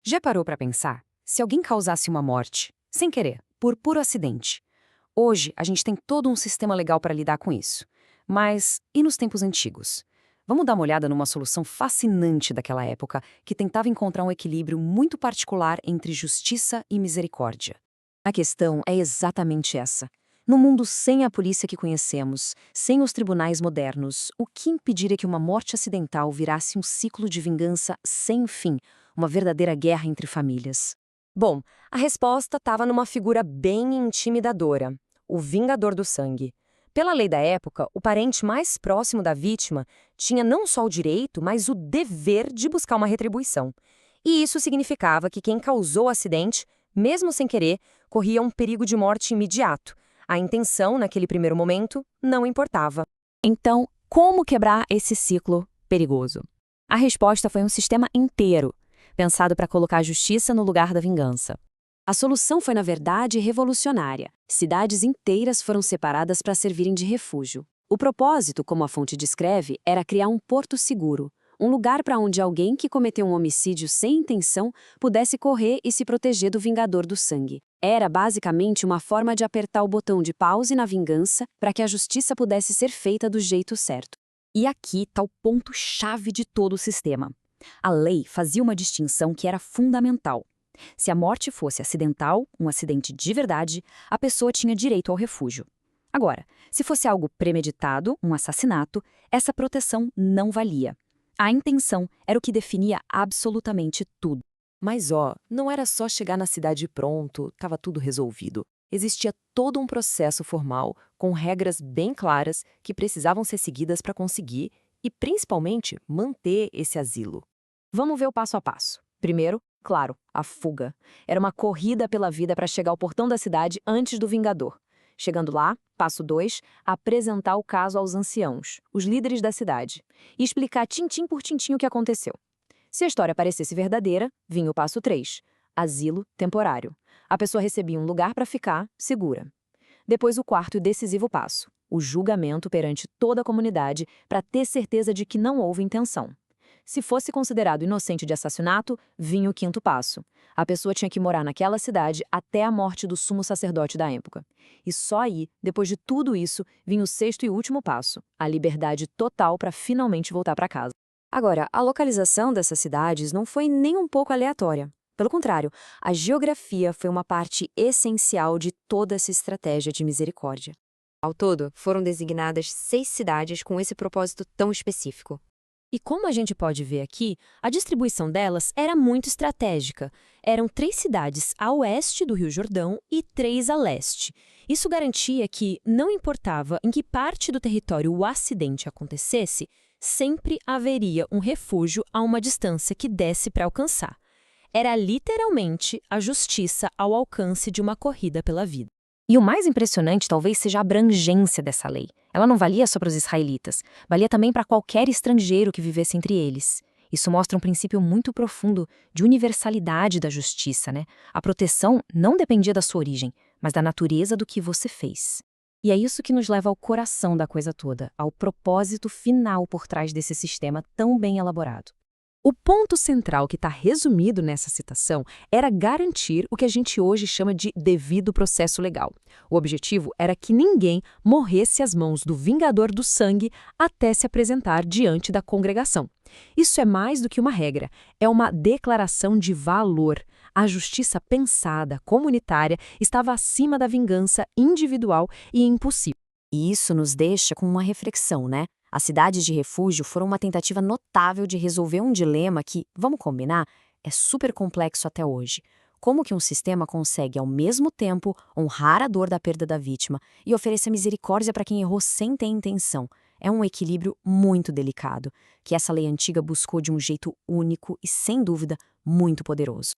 Já parou para pensar? Se alguém causasse uma morte, sem querer, por puro acidente. Hoje, a gente tem todo um sistema legal para lidar com isso. Mas e nos tempos antigos? Vamos dar uma olhada numa solução fascinante daquela época que tentava encontrar um equilíbrio muito particular entre justiça e misericórdia. A questão é exatamente essa. No mundo sem a polícia que conhecemos, sem os tribunais modernos, o que impediria que uma morte acidental virasse um ciclo de vingança sem fim, uma verdadeira guerra entre famílias? Bom, a resposta estava numa figura bem intimidadora: o Vingador do Sangue. Pela lei da época, o parente mais próximo da vítima tinha não só o direito, mas o dever de buscar uma retribuição. E isso significava que quem causou o acidente, mesmo sem querer, corria um perigo de morte imediato. A intenção, naquele primeiro momento, não importava. Então, como quebrar esse ciclo perigoso? A resposta foi um sistema inteiro, pensado para colocar a justiça no lugar da vingança. A solução foi, na verdade, revolucionária. Cidades inteiras foram separadas para servirem de refúgio. O propósito, como a fonte descreve, era criar um porto seguro, um lugar para onde alguém que cometeu um homicídio sem intenção pudesse correr e se proteger do Vingador do Sangue. Era basicamente uma forma de apertar o botão de pause na vingança para que a justiça pudesse ser feita do jeito certo. E aqui está o ponto-chave de todo o sistema. A lei fazia uma distinção que era fundamental. Se a morte fosse acidental, um acidente de verdade, a pessoa tinha direito ao refúgio. Agora, se fosse algo premeditado, um assassinato, essa proteção não valia. A intenção era o que definia absolutamente tudo. Mas não era só chegar na cidade pronto, estava tudo resolvido. Existia todo um processo formal, com regras bem claras que precisavam ser seguidas para conseguir e, principalmente, manter esse asilo. Vamos ver o passo a passo. Primeiro, claro, a fuga. Era uma corrida pela vida para chegar ao portão da cidade antes do Vingador. Chegando lá, passo 2, apresentar o caso aos anciãos, os líderes da cidade, e explicar tintim por tintim o que aconteceu. Se a história parecesse verdadeira, vinha o passo 3, asilo temporário. A pessoa recebia um lugar para ficar, segura. Depois o quarto e decisivo passo, o julgamento perante toda a comunidade para ter certeza de que não houve intenção. Se fosse considerado inocente de assassinato, vinha o quinto passo. A pessoa tinha que morar naquela cidade até a morte do sumo sacerdote da época. E só aí, depois de tudo isso, vinha o sexto e último passo, a liberdade total para finalmente voltar para casa. Agora, a localização dessas cidades não foi nem um pouco aleatória. Pelo contrário, a geografia foi uma parte essencial de toda essa estratégia de misericórdia. Ao todo, foram designadas 6 cidades com esse propósito tão específico. E como a gente pode ver aqui, a distribuição delas era muito estratégica. Eram 3 cidades a oeste do Rio Jordão e 3 a leste. Isso garantia que, não importava em que parte do território o acidente acontecesse, sempre haveria um refúgio a uma distância que desse para alcançar. Era literalmente a justiça ao alcance de uma corrida pela vida. E o mais impressionante talvez seja a abrangência dessa lei. Ela não valia só para os israelitas, valia também para qualquer estrangeiro que vivesse entre eles. Isso mostra um princípio muito profundo de universalidade da justiça, né? A proteção não dependia da sua origem, mas da natureza do que você fez. E é isso que nos leva ao coração da coisa toda, ao propósito final por trás desse sistema tão bem elaborado. O ponto central que está resumido nessa citação era garantir o que a gente hoje chama de devido processo legal. O objetivo era que ninguém morresse às mãos do Vingador do Sangue até se apresentar diante da congregação. Isso é mais do que uma regra, é uma declaração de valor. A justiça pensada, comunitária, estava acima da vingança individual e impossível. E isso nos deixa com uma reflexão, né? As cidades de refúgio foram uma tentativa notável de resolver um dilema que, vamos combinar, é super complexo até hoje. Como que um sistema consegue, ao mesmo tempo, honrar a dor da perda da vítima e oferecer misericórdia para quem errou sem ter intenção? É um equilíbrio muito delicado, que essa lei antiga buscou de um jeito único e, sem dúvida, muito poderoso.